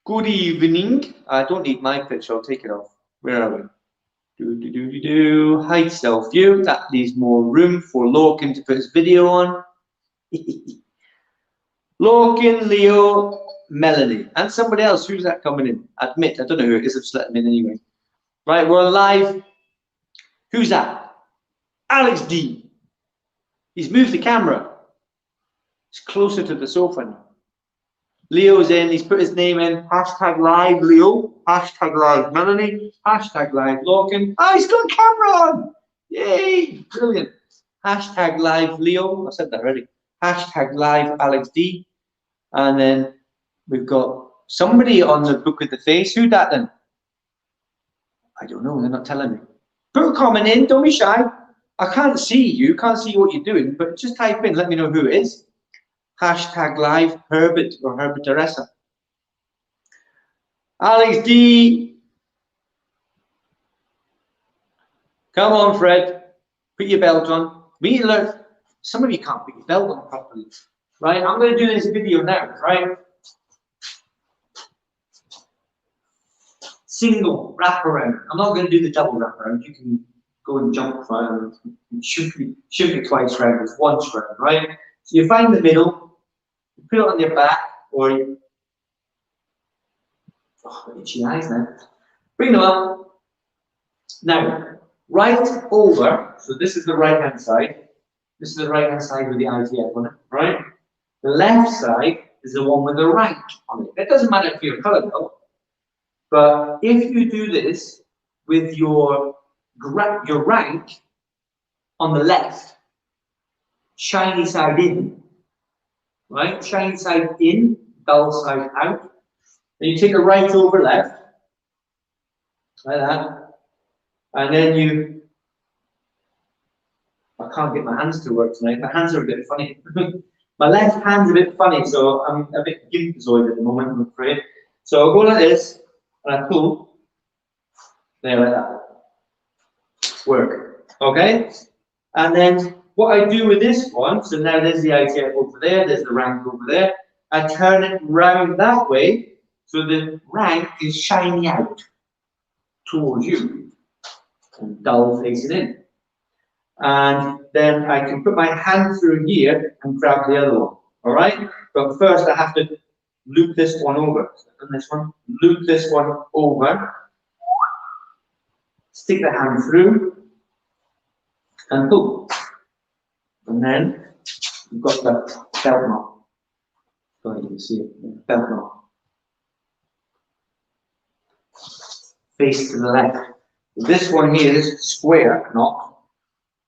Good evening. I don't need my picture. I'll take it off. Where are we? Hide self view. That leaves more room for Lorcan to put his video on. Lorcan, Leo, Melanie, and somebody else. Who's that coming in? Admit, I don't know who it is. I've just let them in anyway. Right, we're on live. Who's that? Alex D. He's moved the camera. It's closer to the sofa now. Leo's in, he's put his name in, hashtag live Leo, hashtag live Melanie, hashtag live Lorcan. Ah, he's got a camera on! Yay! Brilliant. Hashtag live Leo, I said that already. Hashtag live Alex D. And then we've got somebody on the book with the face. Who that then? I don't know, they're not telling me. Put a comment in, don't be shy. I can't see you, can't see what you're doing, but just type in, let me know who it is. Hashtag live Herbert or Herbert Teresa. Alex D. Come on, Fred. Put your belt on. We need to learn. Some of you can't put your belt on properly. Right? I'm going to do this video now, right? Single wraparound. I'm not going to do the double wraparound. You can go and jump around. Shoot me twice round with once round, right? So you find the middle. Put it on your back, or itchy eyes now. Bring them up. Now, right over. So this is the right hand side. This is the right hand side with the ITF on it, right? The left side is the one with the rank on it. It doesn't matter if you're colored though. But if you do this with your rank on the left, shiny side in. Right, shiny side in, dull side out. Then you take a right over left, like that, and then you. I can't get my hands to work tonight. My hands are a bit funny. My left hand's a bit funny, so I'm a bit gimpazoid at the moment, I'm afraid. So I'll go like this, and I pull. There, like that. Work. Okay? And then what I do with this one, so now there's the ITF over there, there's the rank over there. I turn it round that way, so the rank is shining out towards you, and dull facing in. And then I can put my hand through here and grab the other one, all right? But first I have to loop this one over. So this one, loop this one over, stick the hand through, and pull. And then you've got the belt knot. So you can see it, belt knot. Face to the left. This one here is square knot,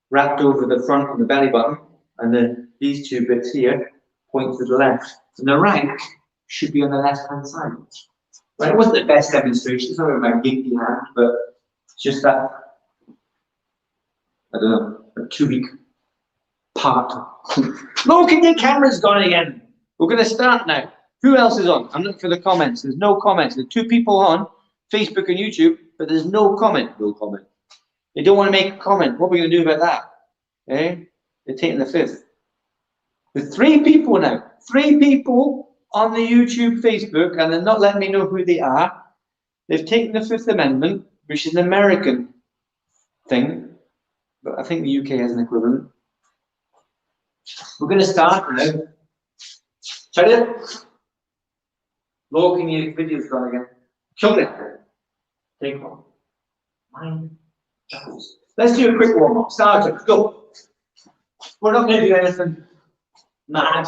wrapped over the front of the belly button, and then these two bits here point to the left. And the rank should be on the left hand side. Right? It wasn't the best demonstration, sorry about my gimpy hand, but it's just that, I don't know, a 2 week part. Look at your camera's gone again. We're going to start now. Who else is on? I'm looking for the comments. There's no comments. There's 2 people on Facebook and YouTube, but there's no comment. No comment. They don't want to make a comment. What are we going to do about that? Eh? They're taking the 5th. There's 3 people now. 3 people on the YouTube, Facebook, and they're not letting me know who they are. They've taken the 5th Amendment, which is an American thing, but I think the UK has an equivalent. We're going to start now. Check it. Looking your video's gone again. Kill it. Take one. Mine. Let's do a quick warm up. Starter. Go. We're not going to do anything mad.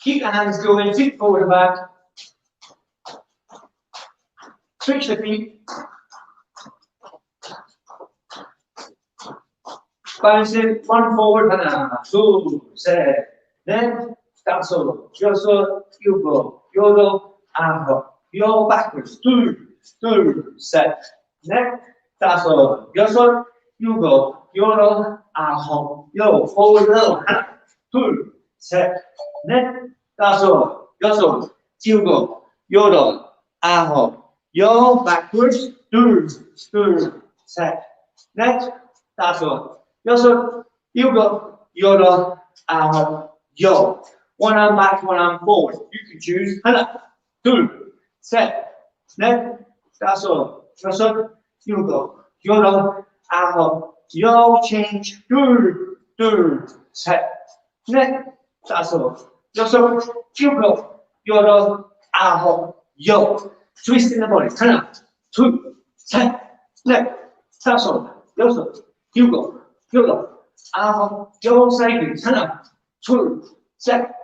Keep the hands going. Feet forward and back. Switch the feet. Bounce it, run forward, banana, 2, set, then, start solo, yo solo, you go, yodo, and go, yo backwards, 2, set, neck, start solo, yo solo, you go, yodo, and hop, yo, forward little, 2, set, neck, start solo, yo solo, you go, yodo, and hop, yo backwards, 2, set, neck, start solo. Yo, so you go, yodo, yo. One arm back, one arm forward. You can choose. Hana, two, set, net, that's all. That's all. You go. Yolo, aho, yo, change, do, set, net, that's all. Yoso, you go. Yolo, aho, yo. Twist in the body. Hana, two, set, net, that's all. Yoso, you go. Yolo, aho, yo, saving. Hana, two, set,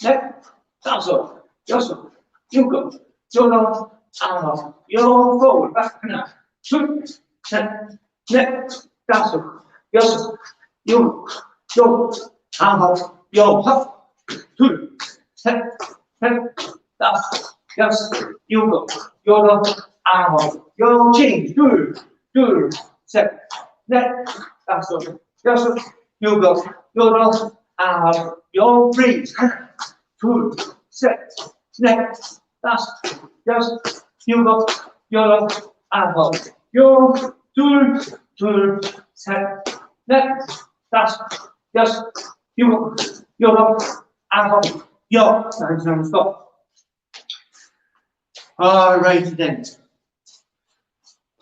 net, that's all. Yoso, you go. Yolo, aho, yo, forward, back, hana. Two, set, net, that's all. Yoso, you go. Aho, yo, hop. Two, set, net, that's yes, you go. Yolo, aho, yo, change. Do, set, net, that's all. Yes, you go. Yolo, aho, yo, freeze. Two, set, net, that's yes, you go. Yolo, aho, yo, do, set, net, that's yes, you go. Yolo, aho, yo. Now stop. All right then.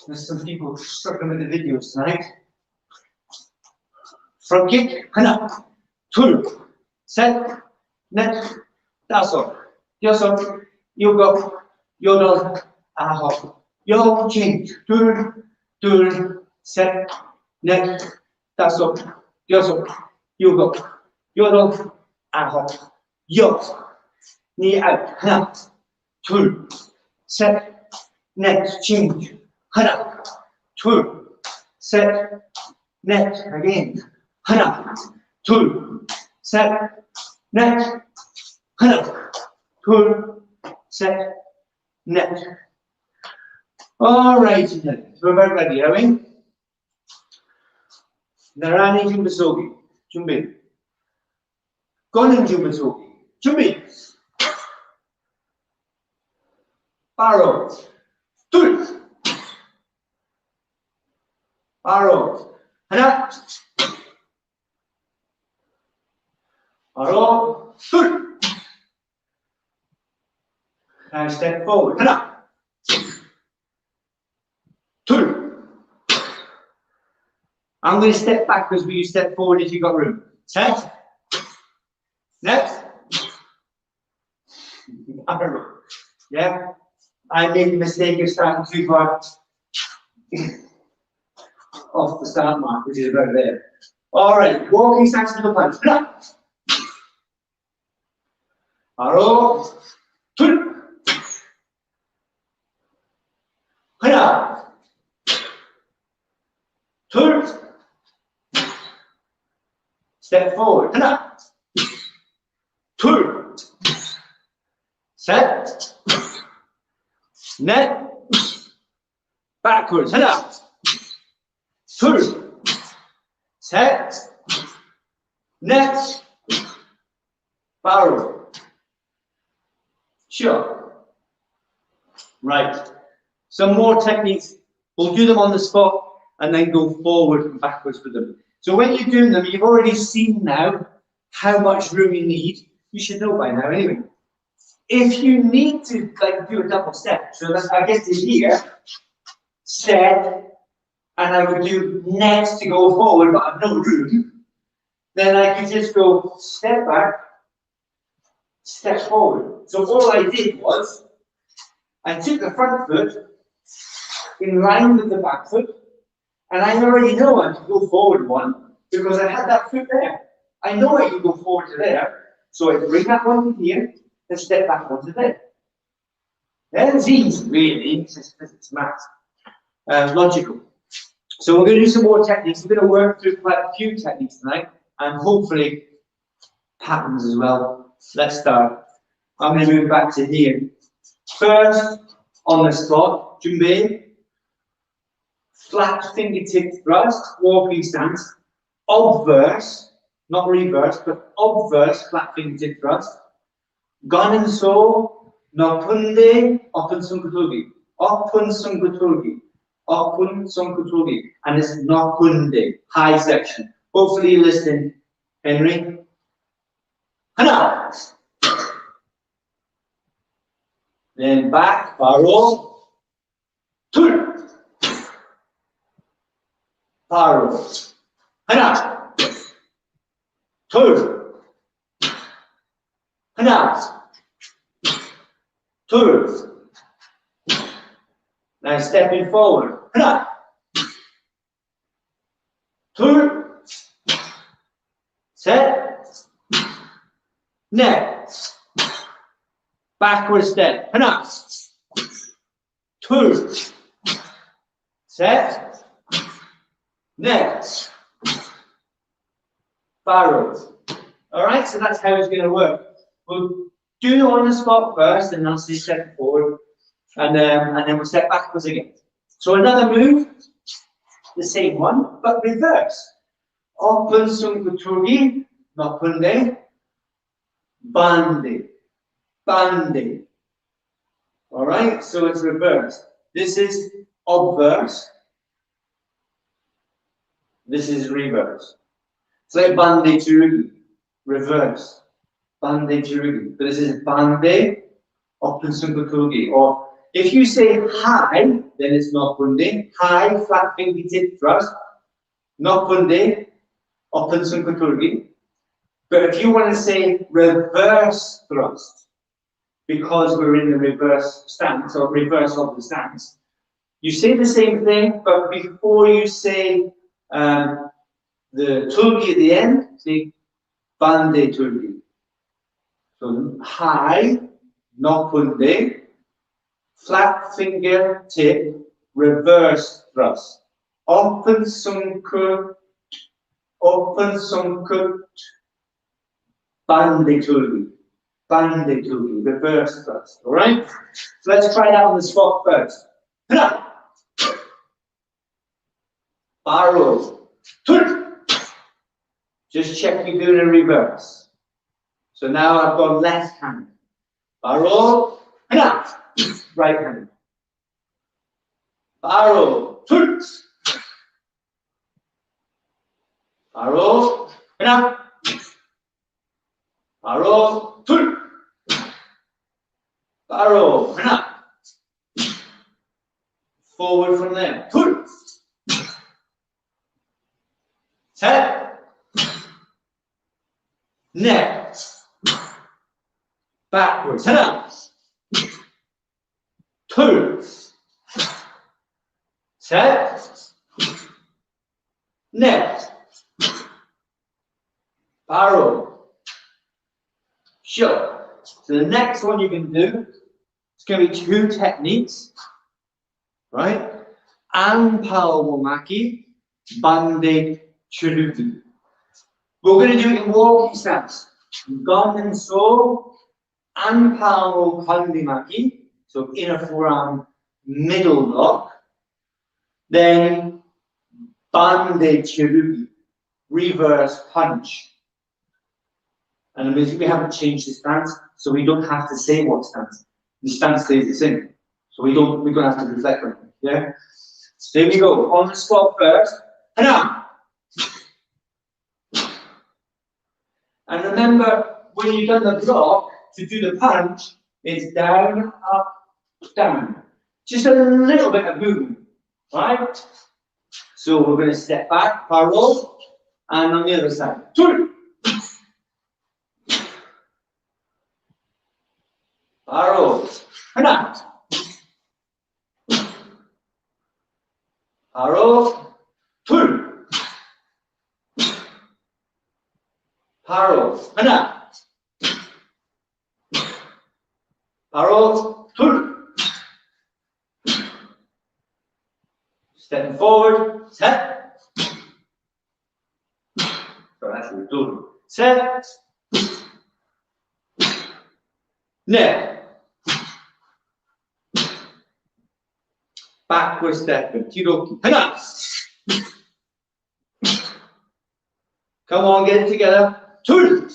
There's some people struggling with the videos tonight. Front kick, hana, two, set, net, that's all. Yoso, you go, yodel, aho, yo, change, do, set, net, that's all. Yoso, you go, yodel, aho, yo, knee out, hana, two, set, net, change, hana, two, set, net, again, hana, two, set, net, hana, two, set, net. All right, then. So we're ready, are we? Narani Jumbasogi, Jumbi. Gonin Jumbasogi, Jumbi. Arrow, two, arrow, hana, arrow, two. And step forward, hana, two. I'm going to step backwards, but you step forward if you've got room. Set, net, arrow. Yeah. I made the mistake of starting too far off the start mark, which is about there. All right, walking stance to the punch. Arrow, two, hana, two, step forward, hana, two, set. Net, backwards, hana, two, set, net, barrel. Sure. Right. Some more techniques. We'll do them on the spot and then go forward and backwards with them. So when you're doing them, you've already seen now how much room you need. You should know by now anyway. If you need to do a double step, so that I get to here, step, and I would do net to go forward, but I've no room, then I could just go step back, step forward. So all I did was, I took the front foot in line with the back foot, and I already know I can go forward one, because I had that foot there. I know I can go forward to there, so I bring that one to here, and step back onto there. It's easy, really. It's just physics, maths, logical. So we're going to do some more techniques. We're going to work through quite a few techniques tonight, and hopefully patterns as well. Let's start. I'm going to move back to here. First, on the spot, Jumbe, flat fingertip thrust, walking stance, obverse, not reverse, but obverse, flat fingertip thrust. Ganin so, napunde, open sunkutugi, open sunkutugi, open sunkutugi, and it's napunde, high section. Hopefully you're listening, Henry. Hana, Then back, paro, tur, paro, hana, tur, hana, tur. Now stepping forward, hana, tur, set, neck, backward step, hana, tur, set, next, barrels. Alright, so that's how it's going to work. We'll do it on the spot first, and then say step forward, and then we'll step backwards again. So another move, the same one, but reverse. Open sunkuturgi, mapunde, bande, bande. Alright, so it's reversed. This is obverse. This is reverse. It's like bande churugi, reverse. Bande churugi. But this is bande, open sunkuturgi. Or if you say high, then it's not bunde. High, flat fingertip thrust. Not bunde, open sunkuturgi. But if you want to say reverse thrust, because we're in the reverse stance, or reverse of the stance, you say the same thing, but before you say the turgi at the end, say bande turgi. So high, not bunde, flat finger tip, reverse thrust. Open sunkut, bande turgi. Bande turgi, reverse thrust. Alright? So let's try that on the spot first. Barrow. Just check you're doing a reverse. So now I've got left hand. Barrow. Right hand. Barrow. Barrow. Barrow. Barrow. Forward from there. Set. Neck. Backwards. Turn. Set. Neck. Barrow. Show. So the next one you can do, it's going to be two techniques, right? Anpalwomaki, bande churugi. We're going to do it in walking stance. Gong and so, anpalwo kandimaki, so inner forearm, middle lock. Then bande churugi, reverse punch. And we haven't changed the stance, so we don't have to say what stance. The stance stays the same. So we don't have to reflect on it. Yeah? So here we go. On the spot first. Hana. And remember, when you've done the block, to do the punch, it's down, up, down. Just a little bit of movement. Right? So we're going to step back, parallel, and on the other side. Turn. Arrow, hana. Arrow, turn. Arrow, hana. Arrow, turn. Stepping forward, set. So that's the turn. Set. Neck. Backward step, kiroki. Hana. Come on, get it together. Turn.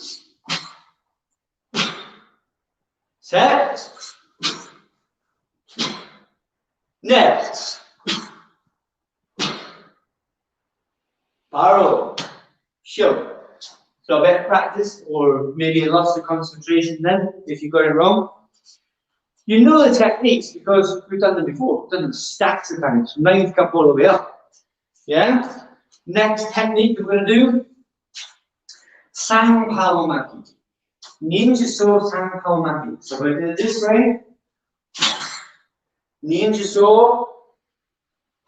Set. Next. Barrow. Show. So a bit of practice, or maybe a loss of concentration then, if you got it wrong. You know the techniques because we've done them before. We've done them stacks of times, from ninth cup all the way up. Yeah? Next technique we're going to do, Sang Palomaki. Ninja So Sang Palomaki. So we're going to do it this way. Ninja So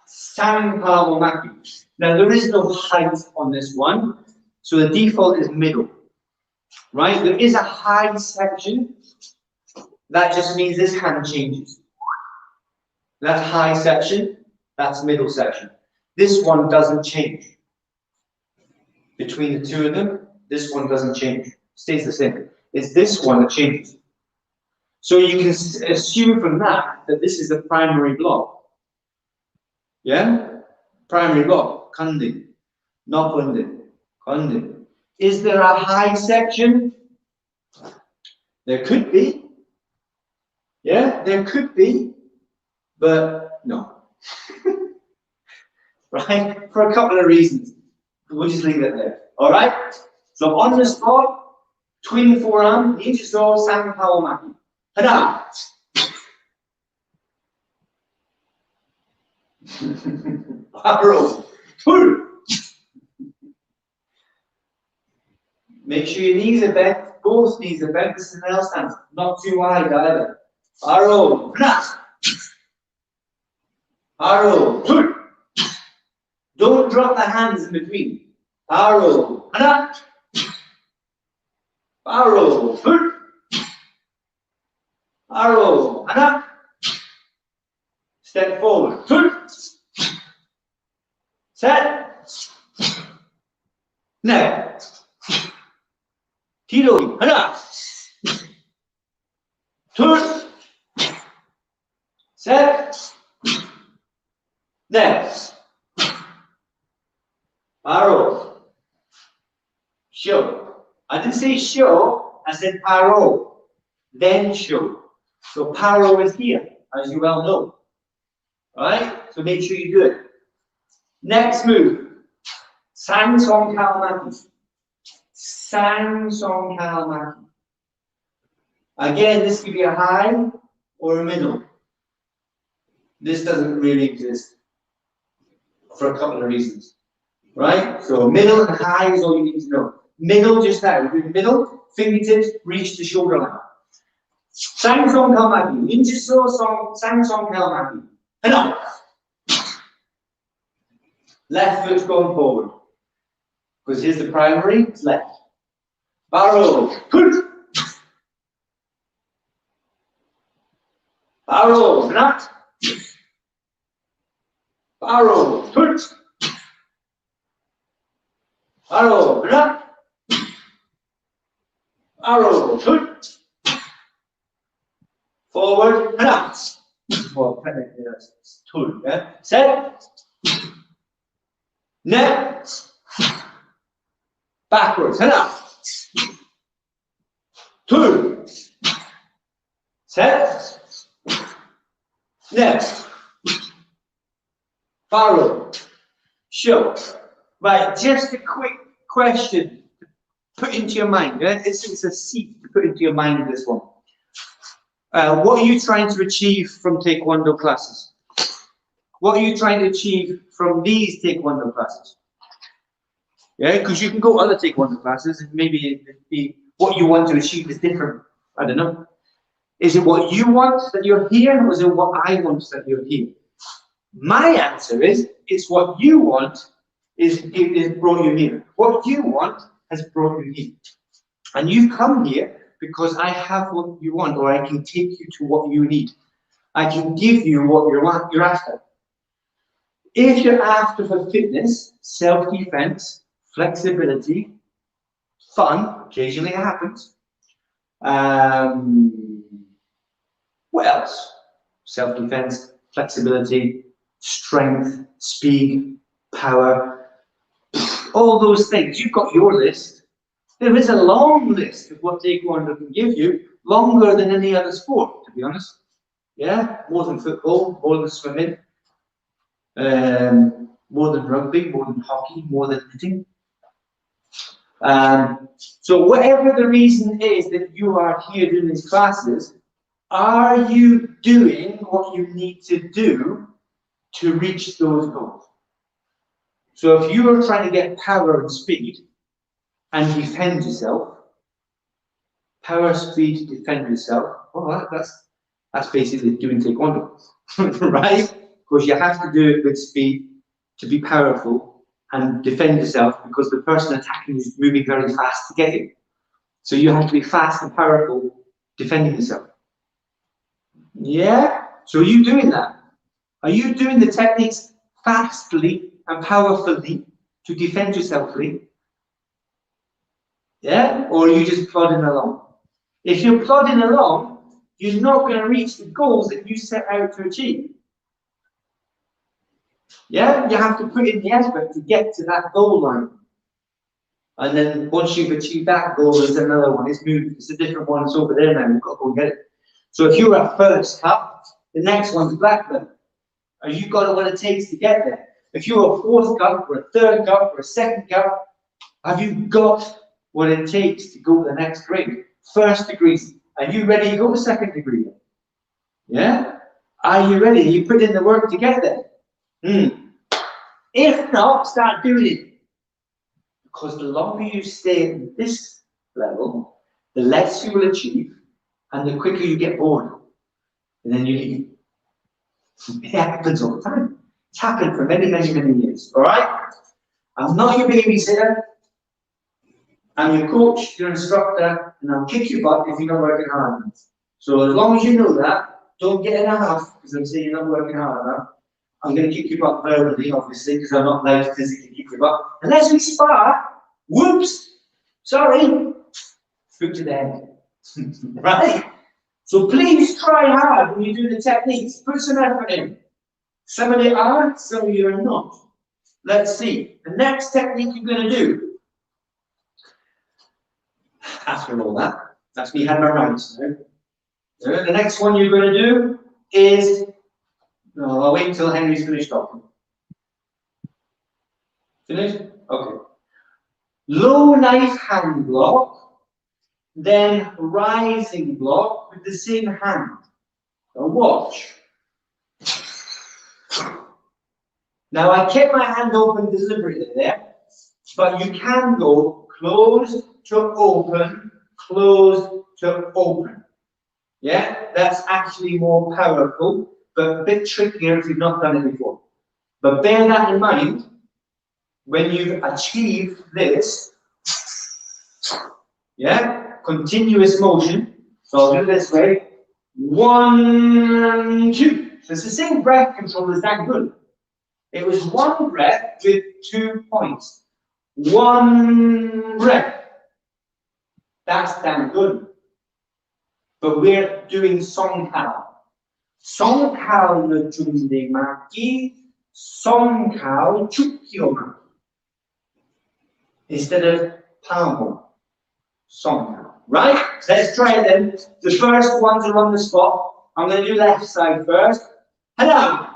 Sang Palomaki. Now there is no height on this one, so the default is middle. Right? There is a high section. That just means this hand changes. That high section, that's middle section. This one doesn't change. Between the two of them, this one doesn't change. Stays the same. It's this one that changes. So you can assume from that that this is the primary block. Yeah? Primary block. Kandi. Nokundi. Kandi. Is there a high section? There could be. Yeah, there could be. But no. Right? For a couple of reasons. We'll just leave it there. Alright? So on the spot, twin forearm, ninja so, sang palomaki. Hada! Arrow. Make sure your knees are bent, both knees are bent, this is an L stance, not too wide either. Arrow. Arrow. Don't drop the hands in between. Arrow. Arrow. Arrow. Step forward. Set. Now. Tiro. Turn. Set. Next. Arrow. Show. I didn't say show, I said paro. Then show. So paro is here, as you well know. Alright? So make sure you do it. Next move. Sang Song Kalamaki. Sang Song Kalamaki. Again, this could be a high or a middle. This doesn't really exist for a couple of reasons. Right? So middle and high is all you need to know. Middle just now. Middle, fingertips reach the shoulder line. Sang Song Kalamaki. Ninja So Song Sang Song Kalamaki. Hello. Left foot's going forward. Because here's the primary, it's left. Barrow. Put. Barrow. Not. Barrow. Put. Arrow, not. Arrow, put. Forward, not. Well, technically that's two, yeah? Set. Next. Backwards, not. Two. Set. Next. Barrow. Show. Right, just a quick question to put into your mind. It's a seed to put into your mind, this one. What are you trying to achieve from Taekwondo classes? What are you trying to achieve from these Taekwondo classes? Yeah, because you can go to other Taekwondo classes and maybe what you want to achieve is different. I don't know. Is it what you want that you're here, or is it what I want that you're here? My answer is, it's what you want is brought you here. What you want has brought you here. And you've come here because I have what you want, or I can take you to what you need. I can give you what you're after. If you're after for fitness, self-defense, flexibility, fun, occasionally it happens. What else? Self-defense, flexibility, strength, speed, power, all those things. You've got your list. There is a long list of what Taekwondo can give you, longer than any other sport, to be honest. Yeah, more than football, more than swimming, more than rugby, more than hockey, more than knitting. So whatever the reason is that you are here doing these classes, Are you doing what you need to do to reach those goals? So if you are trying to get power and speed and defend yourself, power, speed, defend yourself, well, that's basically doing Taekwondo, right? Because you have to do it with speed to be powerful and defend yourself because the person attacking is moving very fast to get you. So you have to be fast and powerful defending yourself. Yeah? So are you doing that? Are you doing the techniques fastly and powerfully to defend yourself, yeah? Or are you just plodding along? If you're plodding along, you're not going to reach the goals that you set out to achieve. Yeah? You have to put in the effort to get to that goal line. And then once you've achieved that goal, there's another one. It's moved. It's a different one. It's over there now. You've got to go and get it. So if you're at first cup, the next one's black belt. And you've got what it takes to get there. If you're a fourth cup, or a third cup, or a second cup, have you got what it takes to go to the next grade? First degrees. Are you ready to go to second degree? Yeah? Are you ready? You put in the work to get there. If not, start doing it. Because the longer you stay at this level, the less you will achieve, and the quicker you get bored. And then you leave. It happens all the time. It's happened for many, many, many years. Alright? I'm not your babysitter. I'm your coach, your instructor, and I'll kick your butt if you're not working hard enough. So as long as you know that, don't get in a huff because I'm saying you're not working hard enough. I'm going to kick your butt verbally, obviously, because I'm not allowed to physically kick your butt. Unless we spar, whoops, sorry, boot to the head. Right? So please try hard when you do the techniques. Put some effort in. Some of you are, some of you are not. Let's see. The next technique you're going to do. After all that, that's me had my rights now. The next one you're going to do is, no, I'll wait until Henry's finished talking. Finished? Okay. Low knife hand block, then rising block with the same hand. Now watch. Now I kept my hand open deliberately there, but you can go closed to open, closed to open. Yeah, that's actually more powerful, but a bit trickier if you've not done it before. But bear that in mind when you've achieved this. Yeah, continuous motion. So I'll do it this way. 1, 2. So it's the same breath control as that good. It was one breath with 2 points. One breath. That's damn good. But we're doing Songkao. Songkao no junde maki, Songkao chukyo maki. Instead of Pao. Songkao. Right? Let's try it then. The first ones are on the spot. I'm going to do left side first. Hello.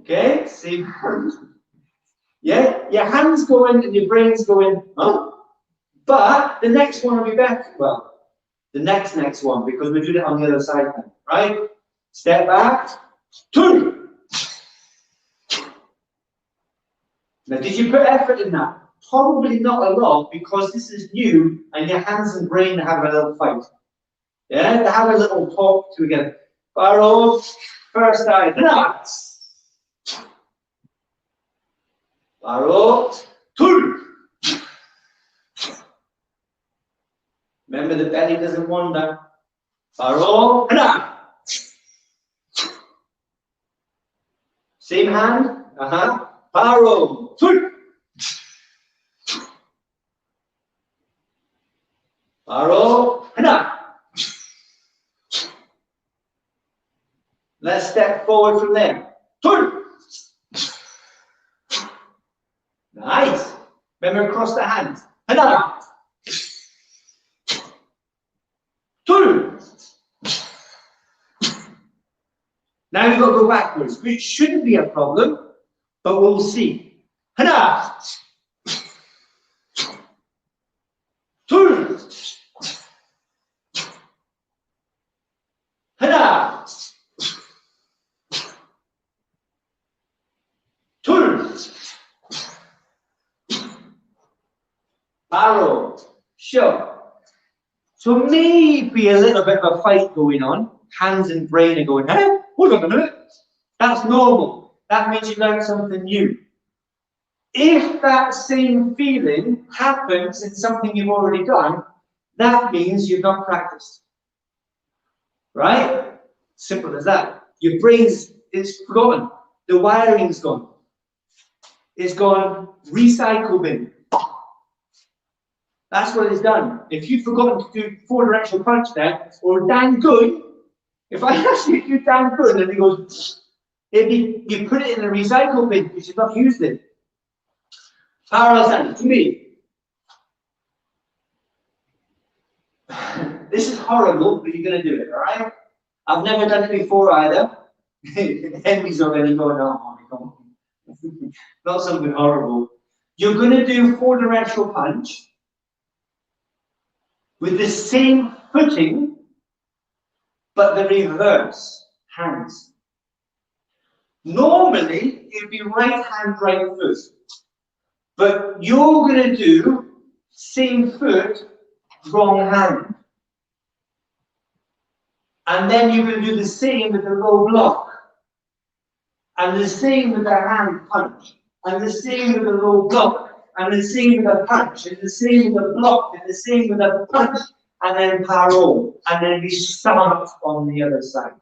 Okay, same hand. Yeah, your hands go in and your brain's going, huh? But the next one will be better. Well, the next one, because we're doing it on the other side now, right? Step back, 2. Now, did you put effort in that? Probably not a lot, because this is new and your hands and brain have a little fight. Yeah, they have a little talk together. Barrow, first side, nuts. Barrow, 2. Remember, the belly doesn't wander. Barrow, same hand. Barrow, 2. Barrow, let's step forward from there. 2. Nice. Remember, cross the hands. 2. Now you've got to go backwards, which shouldn't be a problem, but we'll see. 2. Paro. Shove. So maybe a little bit of a fight going on. Hands and brain are going, hey, hold on a minute. That's normal. That means you learned something new. If that same feeling happens in something you've already done, that means you've not practiced. Right? Simple as that. Your brain's it's forgotten. The wiring's gone. It's gone recycle bin. That's what it's done. If you've forgotten to do 4-directional punch there, or Dan good, if I ask you to do Dan good and it goes, you put it in the recycle bin because you've not used it. Parallel stand to me. This is horrible, but you're going to do it, alright? I've never done it before either. Henry's already going, oh my God. Not something horrible. You're going to do 4-directional punch with the same footing, but the reverse hands. Normally, it would be right hand, right foot. But you're going to do same foot, wrong hand. And then you're going to do the same with the low block. And the same with the hand punch. And the same with the low block. And the same with the punch. And the same with the block. And the same with the punch. And then paro. And then we start on the other side.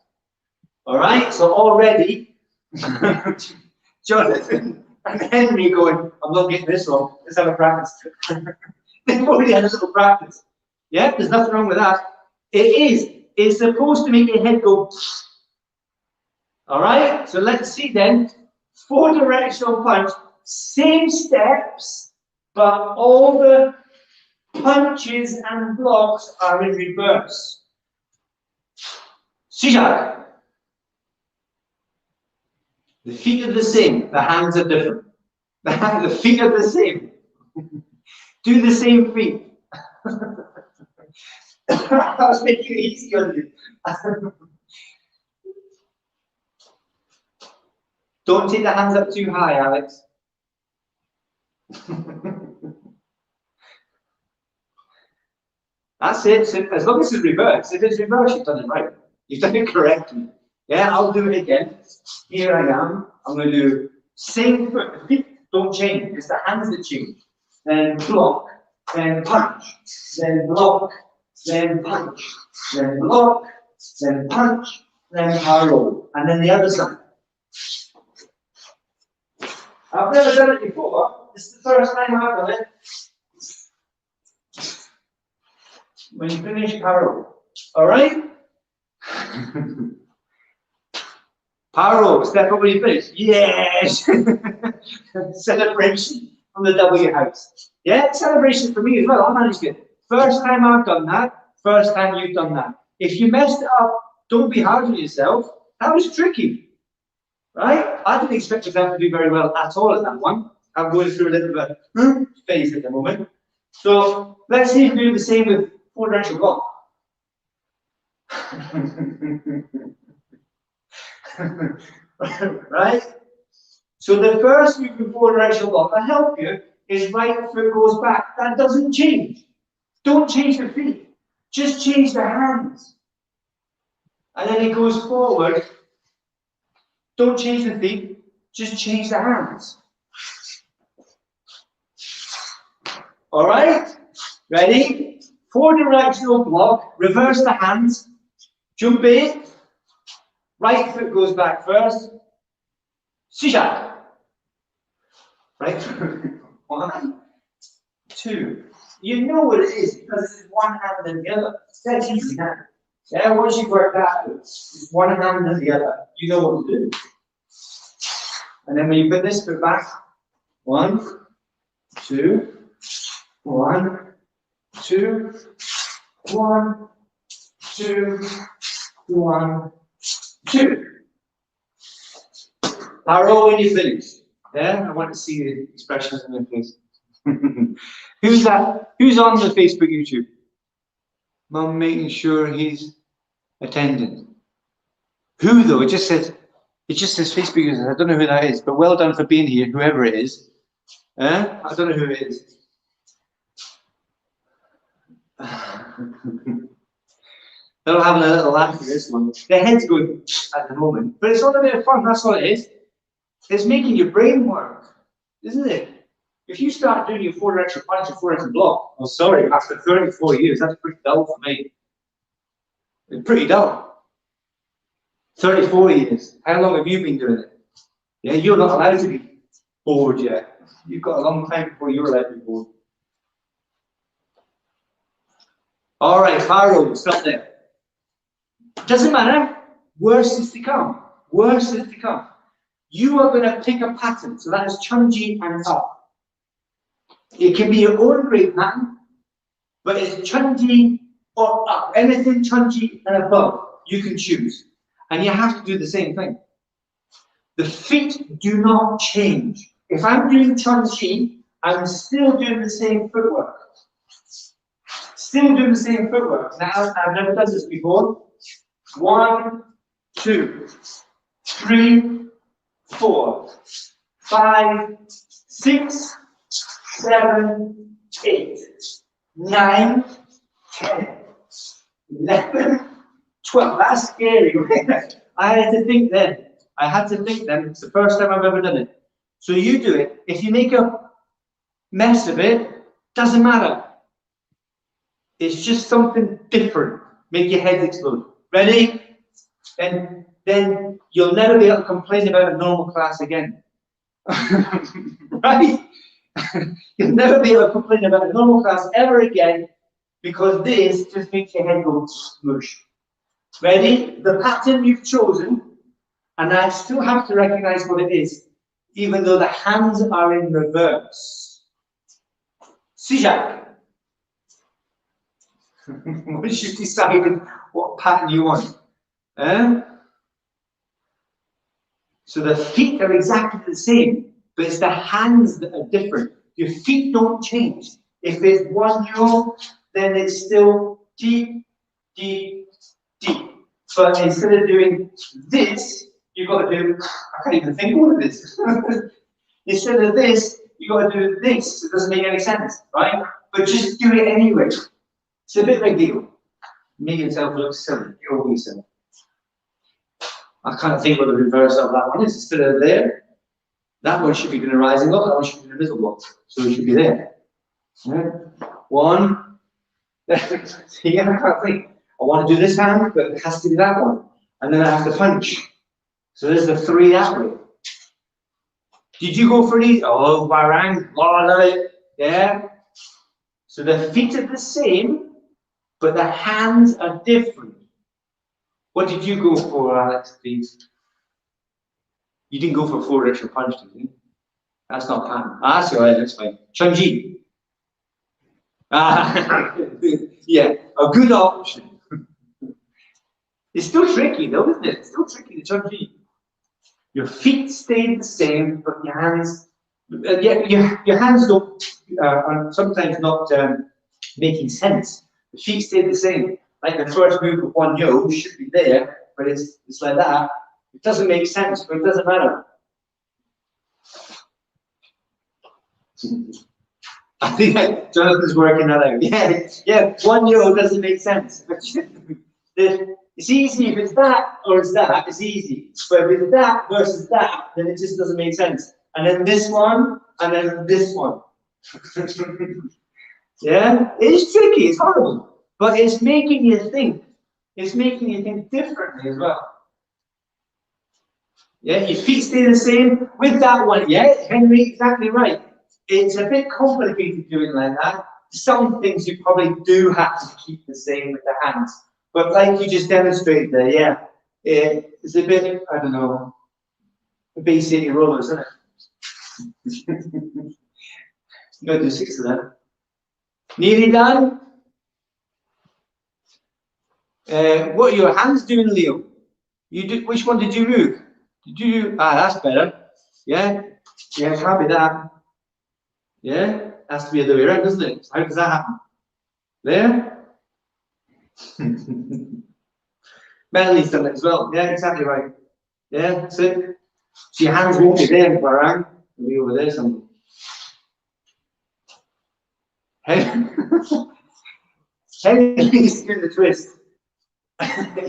Alright? So already, Jonathan and Henry going, I'm not getting this wrong. Let's have a practice. They've already had a little practice. Yeah? There's nothing wrong with that. It's supposed to make your head go. Alright? So let's see then. 4-directional punch. Same steps, but all the punches and blocks are in reverse. Sijak. The feet are the same, the hands are different. The feet are the same. Do the same feet. I was making it easy on you. Don't take the hands up too high, Alex. That's it. So as long as it's reversed. If it's reversed, you've done it right. You've done it correctly. Yeah, I'll do it again. Here I am. I'm going to do same foot. The feet don't change. It's the hands that change. Then block. Then punch. Then block. Then punch. Then block. Then punch. Then paro. And then the other side. I've never done it before. This is the first time I've done it. When you finish paro. Alright? Paro, step up when you finish. Yes! Celebration from the W house. Yeah, celebration for me as well. I managed it. First time I've done that. First time you've done that. If you messed it up, don't be hard on yourself. That was tricky. Right? I didn't expect myself to do very well at all at that one. I'm going through a little bit of phase at the moment. So let's see if we do the same with 4-directional block. Right? So the first move with 4-directional block, I'll help you, is right foot goes back. That doesn't change. Don't change the feet. Just change the hands. And then it goes forward. Don't change the feet. Just change the hands. Alright? Ready? 4-directional block. Reverse the hands. Jump in. Right foot goes back first. Sijak. Right foot. 1, 2. You know what it is because it's one hand and the other. That's easy now. Yeah, once you work that, it's one hand and the other. You know what to do. And then when you put this foot back, 1, 2, 1, 2, 1, 2, 1, 2. Paro when you finish. Yeah, I want to see the expressions on your face. Who's that? Who's on the Facebook, YouTube? Mum making sure he's attending. Who though? It just says Facebook users. I don't know who that is, but well done for being here, whoever it is. I don't know who it is. They're having a little laugh at this one. Their head's going at the moment, but it's all a bit of fun. That's all it is. It's making your brain work, isn't it? If you start doing your 4 direction punch and 4 direction block, oh sorry, after 34 years, that's pretty dull for me. It's pretty dull. 34 years. How long have you been doing it? Yeah, you're not allowed to be bored yet. You've got a long time before you're allowed to be bored. All right, Haro, stop there. Doesn't matter. Worse is to come. Worse is to come. You are going to pick a pattern. So that is Chunji and up. It can be your own great pattern, but it's Chunji or up. Anything Chunji and above, you can choose. And you have to do the same thing. The feet do not change. If I'm doing Chunji, I'm still doing the same footwork. Still doing the same footwork. Now, I've never done this before. 1, 2, 3, 4, 5, 6, 7, 8, 9, 10, 11, 12. That's scary. I had to think then. I had to think then. It's the first time I've ever done it. So you do it. If you make a mess of it, doesn't matter. It's just something different. Make your head explode. Ready? And then you'll never be able to complain about a normal class again. Right? You'll never be able to complain about a normal class ever again because this just makes your head go smush. Ready? The pattern you've chosen, and I still have to recognize what it is, even though the hands are in reverse. Sijak. Once you've decided what pattern you want. So the feet are exactly the same, but it's the hands that are different. Your feet don't change. If it's 1 euro, then it's still deep, deep, deep. But instead of doing this, you've got to do, I can't even think what it is. Instead of this, you've got to do this. It doesn't make any sense, right? But just do it anyway. It's a bit like you. Make yourself look silly. You're always silly. I can't think what the reverse of that one is. Instead of there, that one should be doing a rising block, that one should be doing a middle block. So it should be there. Right? 1. See, I can't think. I want to do this hand, but it has to be that one. And then I have to punch. So there's the 3 that way. Did you go for these? Oh, Barang. Oh, I love it. Yeah. So the feet are the same, but the hands are different. What did you go for, Alex, please? You didn't go for 4 direction punch, did you? That's not pattern. Ah, that's all right, that's fine. Chunji. Ah, yeah, a good option. It's still tricky, though, isn't it? It's still tricky, the Chunji. Your feet stay the same, but your hands, your hands don't, are sometimes not making sense. The feet stay the same. Like the first move of 1 yo should be there, but it's like that. It doesn't make sense, but it doesn't matter. I think Jonathan's working that out. Yeah, 1 yo doesn't make sense. It's easy if it's that or it's that, it's easy. But if it's that versus that, then it just doesn't make sense. And then this one, and then this one. Yeah, it's tricky, it's horrible. But it's making you think. It's making you think differently as well. Yeah, your feet stay the same with that one. Yeah, Henry, exactly right. It's a bit complicated doing like that. Some things you probably do have to keep the same with the hands. But like you just demonstrated there, yeah, it's a bit, I don't know, Bay City rollers, isn't it? I'm going to do 6 of them. Nearly done? What are your hands doing, Leo? You do, which one did you move? Did you? Ah, that's better. Yeah, yeah, copy that. Yeah, has to be the other way around, doesn't it? How does that happen? There. Melanie's done it as well. Yeah, exactly right. Yeah, that's it. So your hands won't be there, Barang. They'll be over there somewhere. Hey. Henry's doing the twist.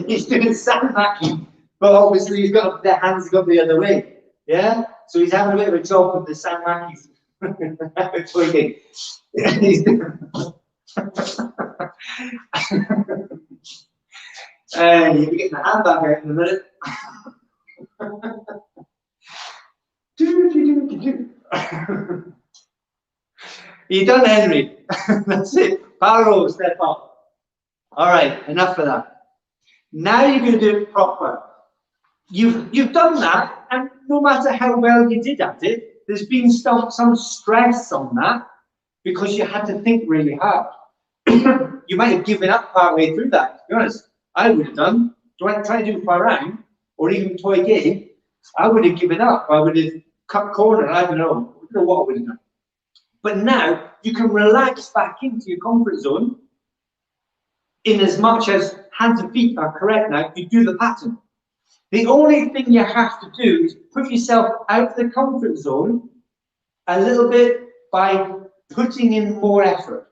He's doing sandbacking, but obviously he's got their hands got the other way. Yeah, so he's having a bit of a job with the sandbacking. Tweaking. He's doing. And you'll be getting the hand back out in a minute. You done, Henry? That's it. Paro, step up. All right, enough of that. Now you're going to do it proper. You've done that, and no matter how well you did at it, there's been some stress on that because you had to think really hard. You might have given up partway through that. To be honest, I would have done. Try to do Farang or even toy game. I would have given up. I would have cut corner. I don't know what I would have done. But now you can relax back into your comfort zone. In as much as hands and feet are correct now, you do the pattern. The only thing you have to do is put yourself out of the comfort zone a little bit by putting in more effort,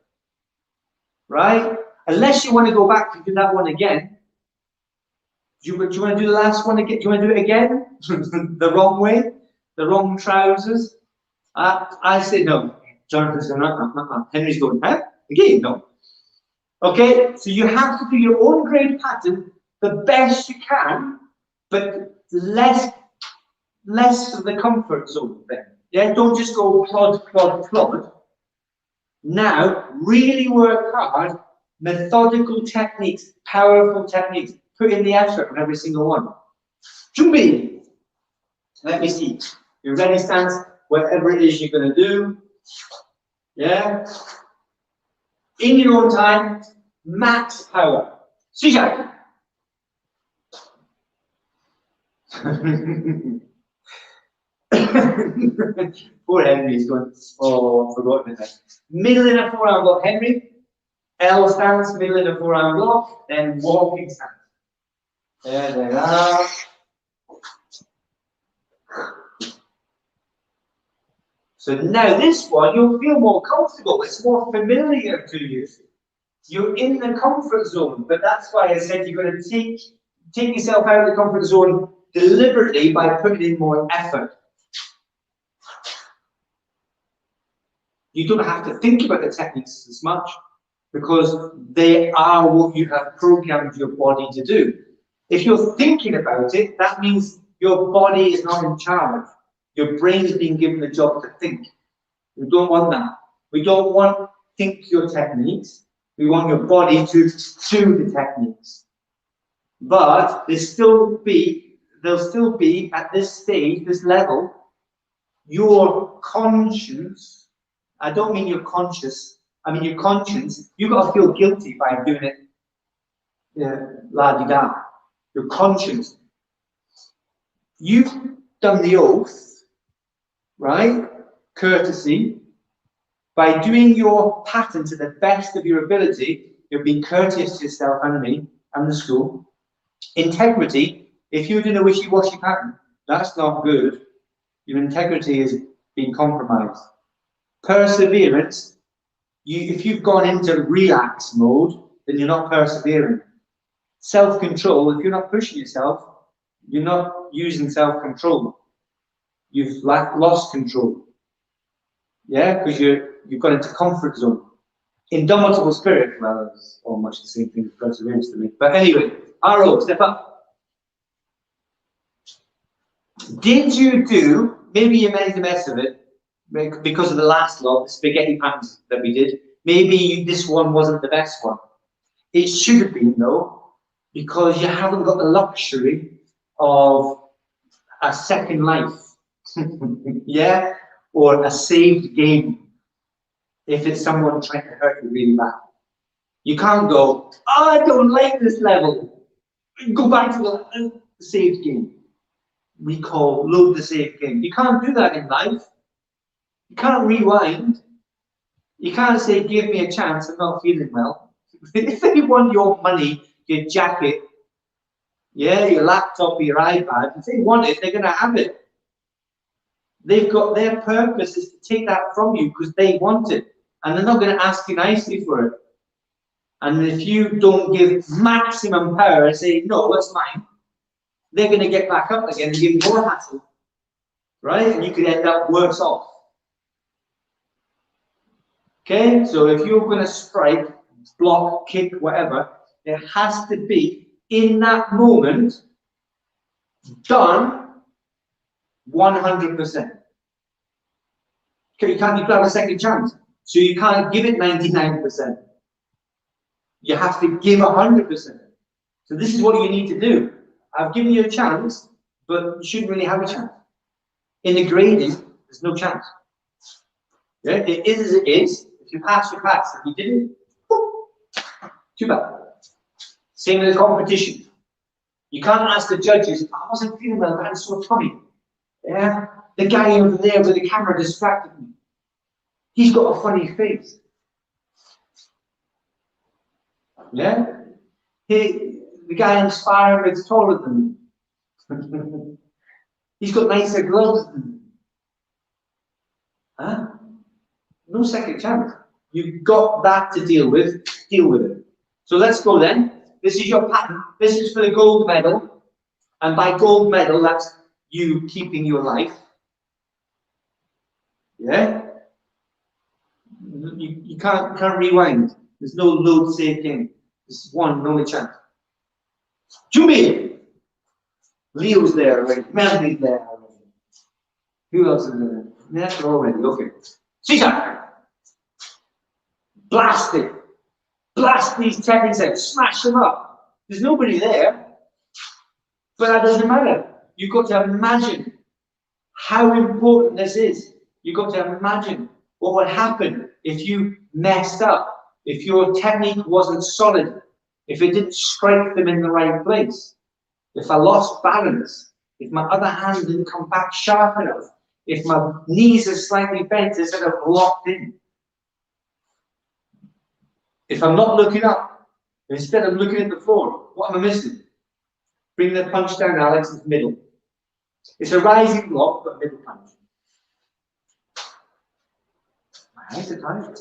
right? Unless you want to go back to do that one again. Do you want to do the last one again? Do you want to do it again? The wrong way? The wrong trousers? I say no. Jonathan's going, no. Henry's going, huh? Again, no. Okay, so you have to do your own grade pattern the best you can, but less of the comfort zone then. Yeah, don't just go plod, plod, plod. Now, really work hard, methodical techniques, powerful techniques. Put in the effort on every single one. Jumbi. Let me see. Your ready stance, whatever it is you're going to do. Yeah. In your own time, max power. Sijak. Poor Henry's going, oh, I've forgotten it. Middle in a forearm block, Henry. L stance, middle in a forearm block, then walking stance. There they are. So now this one, you'll feel more comfortable. It's more familiar to you. You're in the comfort zone, but that's why I said you're going to take yourself out of the comfort zone deliberately by putting in more effort. You don't have to think about the techniques as much because they are what you have programmed your body to do. If you're thinking about it, that means your body is not in charge. Your brain is being given the job to think. We don't want that. We don't want think your techniques. We want your body to do the techniques. But there'll still be at this stage, this level, your conscience. I don't mean your conscious. I mean your conscience. You've got to feel guilty by doing it. Yeah, la-di-da. Your conscience. You've done the oath, right? Courtesy. By doing your pattern to the best of your ability, you're being courteous to yourself and me and the school. Integrity. If you're doing a wishy-washy pattern, that's not good. Your integrity is being compromised. Perseverance. If you've gone into relax mode, then you're not persevering. Self-control. If you're not pushing yourself, you're not using self-control. You've lost control. Yeah, because you've got into comfort zone. Indomitable spirit. Well, it's almost the same thing as perseverance to me. But anyway, RO, step up. Did you do, maybe you made the mess of it because of the last lot, the spaghetti patterns that we did. Maybe this one wasn't the best one. It should have been though, because you haven't got the luxury of a second life. Yeah, or a saved game if it's someone trying to hurt you really bad. You can't go, oh, I don't like this level. Go back to the saved game. We call load the saved game. You can't do that in life. You can't rewind. You can't say, give me a chance, I'm not feeling well. If they want your money, your jacket, yeah, your laptop or your iPad, if they want it, they're going to have it. They've got their purpose is to take that from you because they want it. And they're not going to ask you nicely for it. And if you don't give maximum power and say, no, that's mine, they're going to get back up again and give you more hassle, right? And you could end up worse off. Okay, so if you're going to strike, block, kick, whatever, it has to be in that moment done 100%. Okay, you can't have a second chance, so you can't give it 99%. You have to give 100%. So this is what you need to do. I've given you a chance, but you shouldn't really have a chance. In the grading, there's no chance. Yeah, it is as it is. If you pass, you pass. If you didn't, too bad. Same with the competition. You can't ask the judges, I wasn't feeling well, I had a sore tummy. Yeah, the guy over there with the camera distracted me. He's got a funny face. Yeah? The guy I'm sparring with is taller than me. He's got nicer gloves than me. Huh? No second chance. You've got that to deal with it. So let's go then. This is your pattern. This is for the gold medal. And by gold medal, that's you keeping your life. Yeah? You can't rewind. There's no load save game. This is one, no chance. Jumi! Leo's there already. Melody's there already. Who else is there? That's already. Okay. Caesar! Blast it! Blast these techniques out. Smash them up. There's nobody there. But that doesn't matter. You've got to imagine how important this is. You've got to imagine what would happen if you messed up, if your technique wasn't solid, if it didn't strike them in the right place, if I lost balance, if my other hand didn't come back sharp enough, if my knees are slightly bent instead of locked in. If I'm not looking up, instead of looking at the floor, what am I missing? Bring the punch down, Alex, in the middle. It's a rising block, but middle punch. Nice and tight.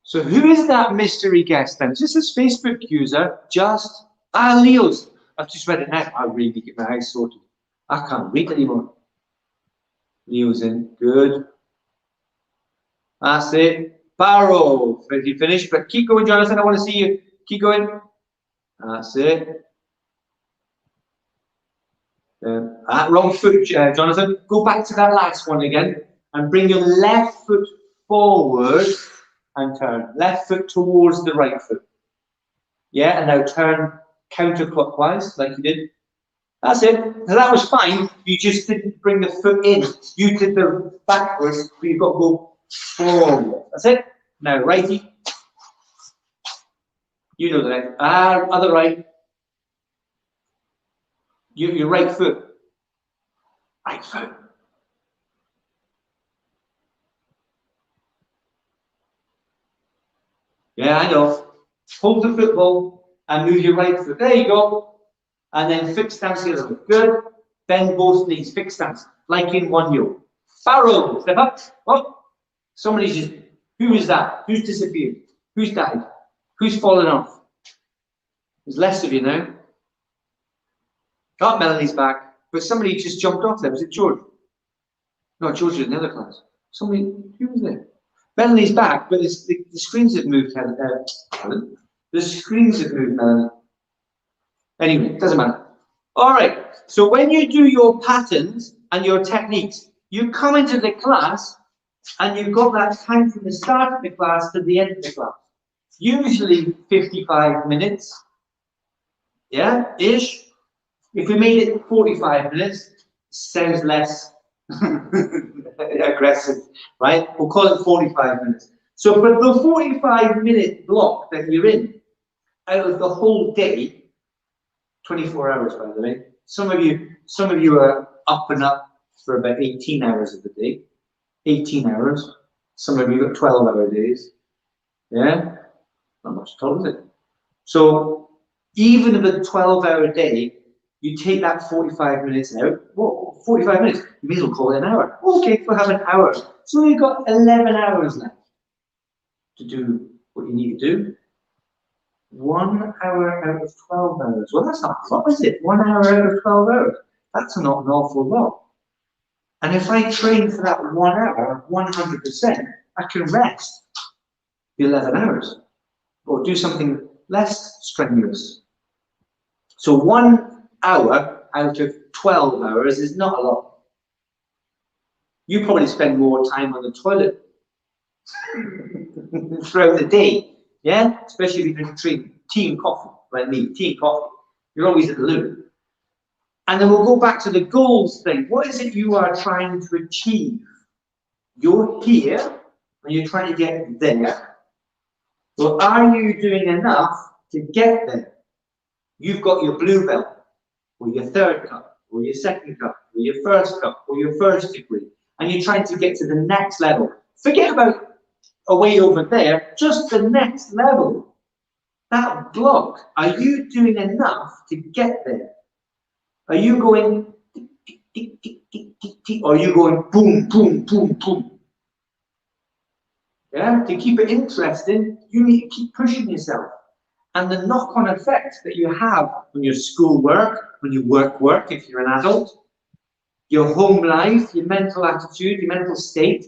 So who is that mystery guest then? Just this Facebook user, Leo's. I've just read it now. I really get my eyes sorted. I can't read anymore. Leo's in. Good. That's it. Barrow. You finished, but keep going, Jonathan. I want to see you. Keep going. That's it. Wrong foot, Jonathan. Go back to that last one again and bring your left foot forward and turn. Left foot towards the right foot. Yeah, and now turn counterclockwise like you did. That's it. So that was fine. You just didn't bring the foot in. You did the backwards, but you've got to go forward. That's it. Now, righty. You know that. Other right. Your right foot. Right foot. Yeah, I know. Hold the football and move your right foot. There you go. And then fixed stance the other way. Good. Bend both knees. Fixed stance. Like in one yo. Barrow. Step up. Oh. Somebody's just. Who is that? Who's disappeared? Who's died? Who's fallen off? There's less of you now. Got Melanie's back. But somebody just jumped off there. Was it George? No, George was in the other class. Somebody. Who was there? Melanie's back, but the screens have moved. The screens have moved, Melanie. Anyway, it doesn't matter. All right. So when you do your patterns and your techniques, you come into the class and you've got that time from the start of the class to the end of the class. Usually 55 minutes. Yeah, ish. If we made it 45 minutes, it sounds less aggressive, right? We'll call it 45 minutes. So for the 45-minute block that you're in, out of the whole day, 24 hours by the way, some of you are up and up for about 18 hours of the day. 18 hours. Some of you got 12-hour days. Yeah? Not much at all, is it? So even of a 12-hour day, you take that 45 minutes out. Whoa, 45 minutes. You may as well call it an hour. Okay, we'll have an hour. So you've got 11 hours left. to do what you need to do. 1 hour out of 12 hours. Well, that's not a lot, is it? 1 hour out of 12 hours. That's not an awful lot. And if I train for that 1 hour, 100%, I can rest the 11 hours or do something less strenuous. So 1 hour out of 12 hours is not a lot. You probably spend more time on the toilet throughout the day, yeah? Especially if you drink tea and coffee, like me, tea and coffee. You're always at the loo. And then we'll go back to the goals thing. What is it you are trying to achieve? You're here, and you're trying to get there. Well, are you doing enough to get there? You've got your blue belt, or your third cup, or your second cup, or your first cup, or your first degree, and you're trying to get to the next level. Forget about away over there, just the next level. That block, are you doing enough to get there? Are you going tick, tick, tick, tick, tick, tick, tick, or are you going boom, boom, boom, boom? Yeah, to keep it interesting, you need to keep pushing yourself. And the knock-on effect that you have on your schoolwork, when you work if you're an adult, your home life, your mental attitude, your mental state,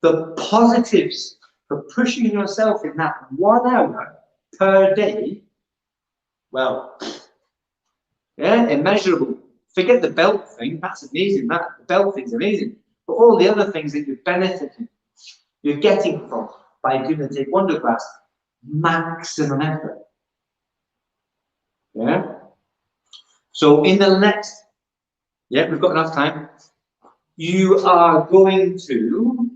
the positives for pushing yourself in that 1 hour per day, well, yeah, immeasurable. Forget the belt thing, that's amazing, the belt thing's amazing. But all the other things that you're benefiting, you're getting from by doing the Taekwondo class, maximum effort. Yeah? So in the next, yeah, we've got enough time. You are going to,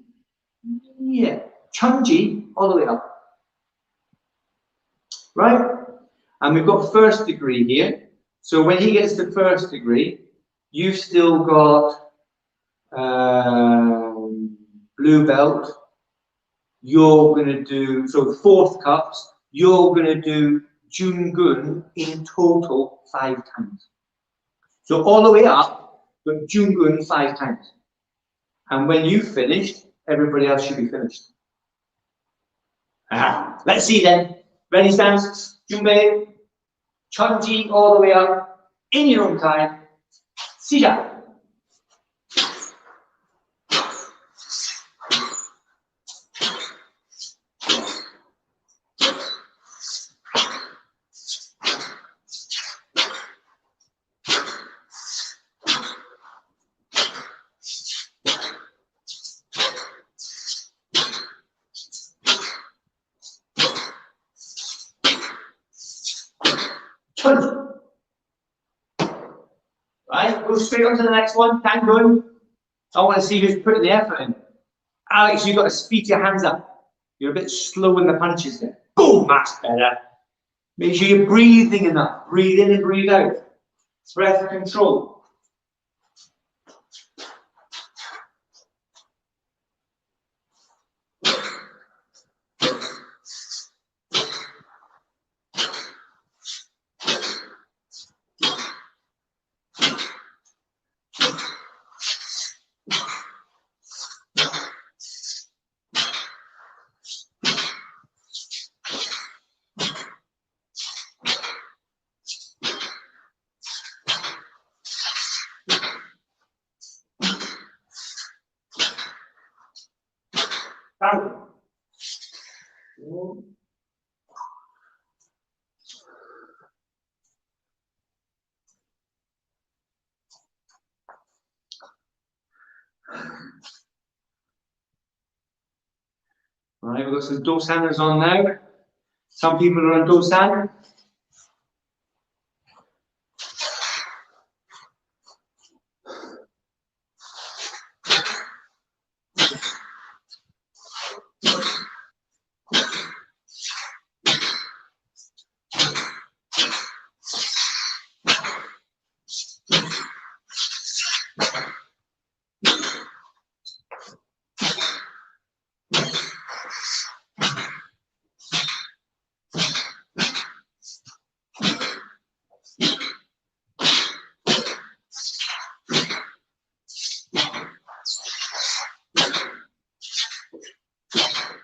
yeah, Chunji all the way up. Right? And we've got first degree here. So when he gets to first degree, you've still got blue belt. You're going to do, so fourth cups, you're going to do Jungun in total 5 times. So all the way up, but Jungun 5 times. And when you've finished, everybody else should be finished. Let's see then. Ready, stance, Junbei, Chunji all the way up, in your own time. Sija. Right, go straight on to the next one. Tango. I want to see who's putting the effort in. Alex, you've got to speed your hands up. You're a bit slow in the punches there. Boom, that's better. Make sure you're breathing enough. Breathe in and breathe out. Breath control. Tango. All right, we've got some dosanders on now. Some people are on dosan.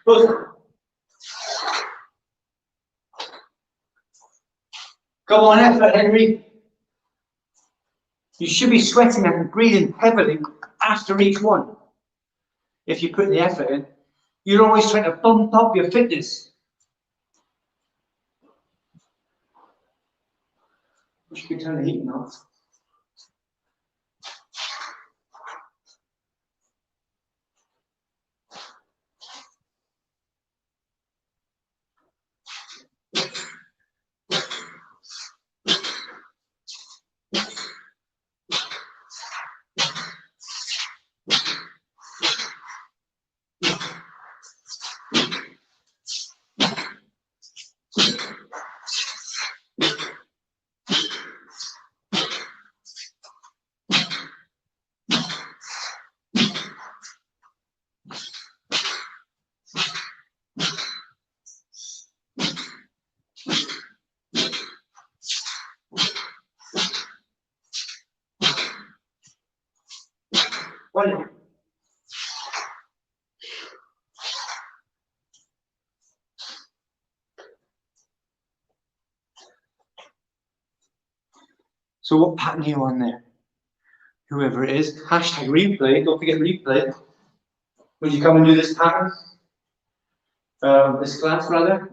Good. Come on, effort, Henry. You should be sweating and breathing heavily after each one. If you put the effort in, you're always trying to bump up your fitness. You can turn the heating off. One. So what pattern are you on there? Whoever it is, hashtag replay, don't forget replay. Would you come and do this pattern? This class rather?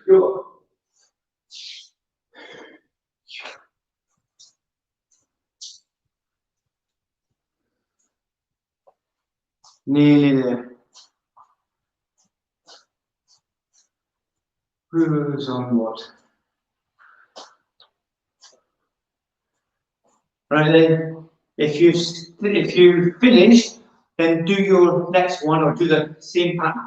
Go. Nearly there. Who's on what? Right then, if you finish, then do your next one or do the same pattern.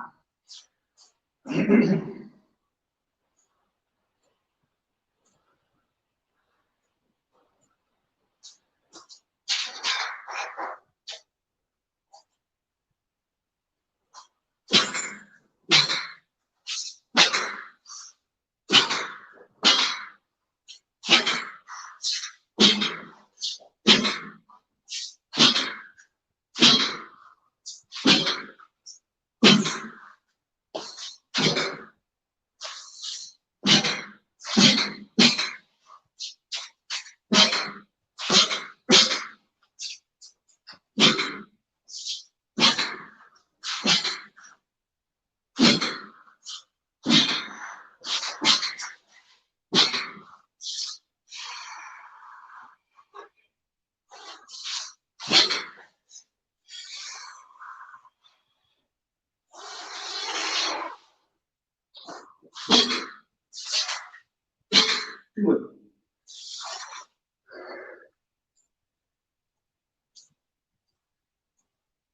Good.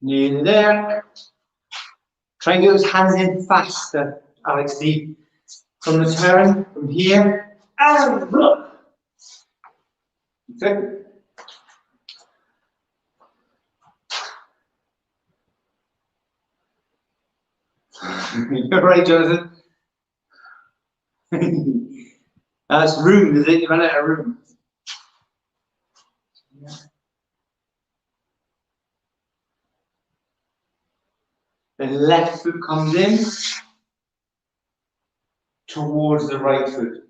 Nearly there. Try and get those hands in faster, Alex D. From the turn, from here, and look. Okay. You're right, Jonathan. That's room, is it? You ran out of room. Yeah. Then left foot comes in towards the right foot.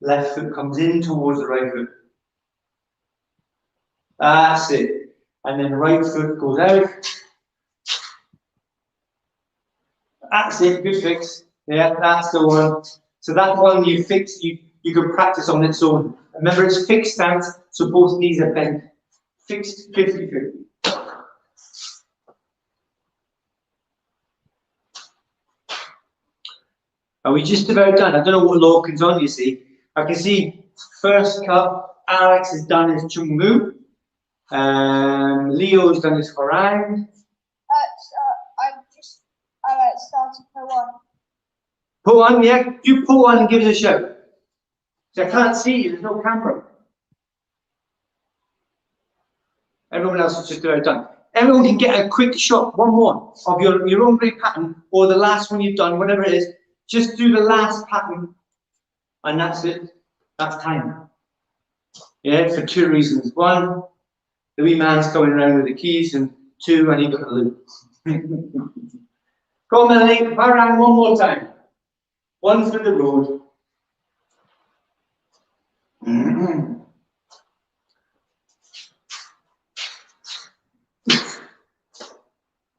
Left foot comes in towards the right foot. That's it. And then right foot goes out. That's it, good fix. Yeah, that's the one. So that one you fix, you can practice on its own. Remember, it's fixed stance, so both knees are bent. fixed 50-50. Are we just about done? I don't know what Lorcan's on, you see. I can see first cup, Alex has done his Chung Mu. Leo's done his Farang. I started per one. Pull on, yeah? You pull on and give us a shout. So I can't see you, there's no camera. Everyone else is just about done. Everyone can get a quick shot, one more, of your own great pattern, or the last one you've done, whatever it is. Just do the last pattern, and that's it. That's time. Yeah, for two reasons. One, the wee man's coming around with the keys, and two, I need to loop. Go on, Melanie, Farang one more time. One through the road.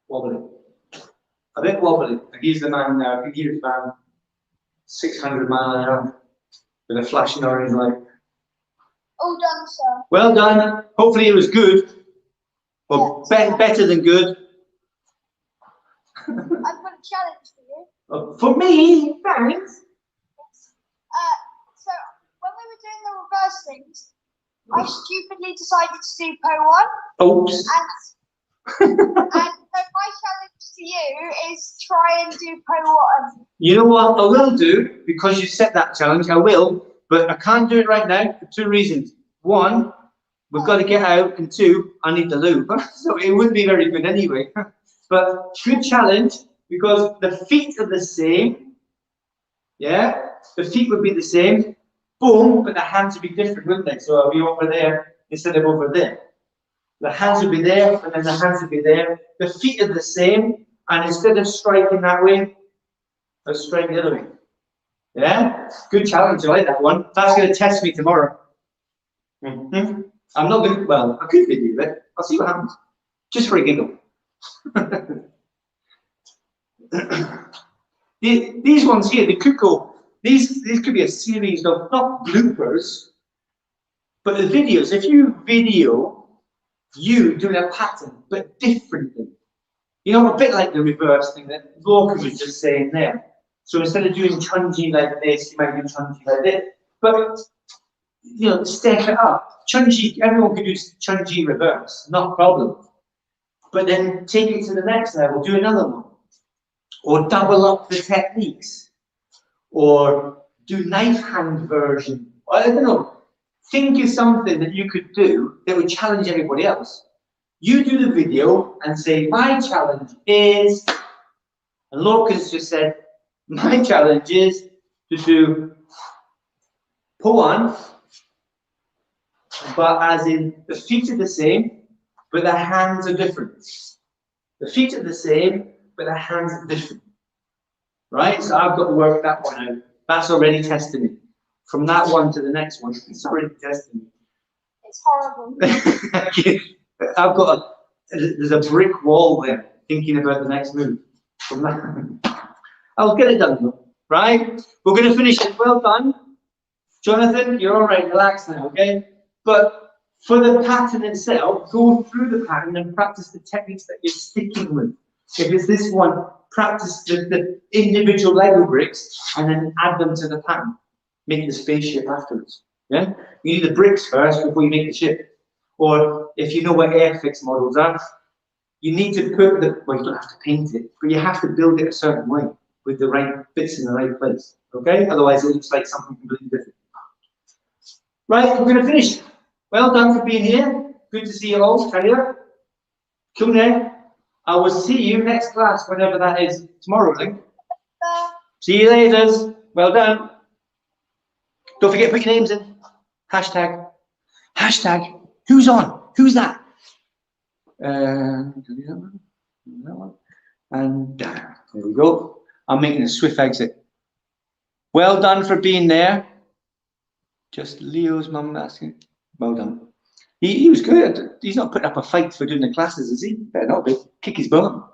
Wobbly. A bit wobbly. He's the man now. I can hear his man 600 miles an hour with a flashing orange light. All done, sir. Well done. Hopefully it was good. Or better than good. I've got a challenge for you. For me? Thanks. Yes. So when we were doing the reverse things, I stupidly decided to do po 1. Oops. And so my challenge to you is try and do po 1. You know what I will do, because you set that challenge, I will, but I can't do it right now for two reasons. One, we've got to get out, and two, I need the lube. So it wouldn't be very good anyway. But good challenge, because the feet are the same. Yeah, the feet would be the same. Boom, but the hands would be different, wouldn't they? So I'll be over there instead of over there. The hands would be there, and then the hands would be there. The feet are the same, and instead of striking that way, I'll strike the other way. Yeah? Good challenge, I like that one. That's going to test me tomorrow. I'm not going to, well, I could video it. I'll see what happens. Just for a giggle. These ones here, they could go, these could be a series of, not bloopers, but the videos. If you video you doing a pattern, but differently, you know, a bit like the reverse thing that Lorcan was just saying there. So instead of doing chunji like this, you might do chunji like this. But, you know, step it up. Chunji, everyone can do chunji reverse, not a problem. But then take it to the next level, do another one. Or double up the techniques. Or do knife hand version. I don't know. Think of something that you could do that would challenge everybody else. You do the video and say, my challenge is, and Lorcan's just said, my challenge is to do po 1, but as in the feet are the same, but the hands are different. The feet are the same, but the hands are different. Right? So I've got to work that one out. That's already testing me. From that one to the next one, it's already testing me. It's horrible. I've got there's a brick wall there thinking about the next move. From that, I'll get it done though. Right? We're going to finish it. Well done. Jonathan, you're all right. Relax now, okay? But for the pattern itself, go through the pattern and practice the techniques that you're sticking with. If it's this one, practice the individual Lego bricks and then add them to the pattern. Make the spaceship afterwards. Yeah? You need the bricks first before you make the ship. Or if you know what Airfix models are, you need to put the, well, you don't have to paint it, but you have to build it a certain way with the right bits in the right place. Okay? Otherwise it looks like something completely different. Right, we're going to finish. Well done for being here. Good to see you all. Carry on. Come there. I will see you next class, whenever that is. Tomorrow, I think. See you later. Well done. Don't forget to put your names in. Hashtag. Hashtag. Who's on? Who's that? And there we go. I'm making a swift exit. Well done for being there. Just Leo's mum asking. Well done. He was good. He's not putting up a fight for doing the classes, is he? Better not be. Kick his bum.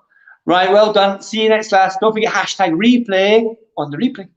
Right, well done. See you next class. Don't forget hashtag replay on the replay.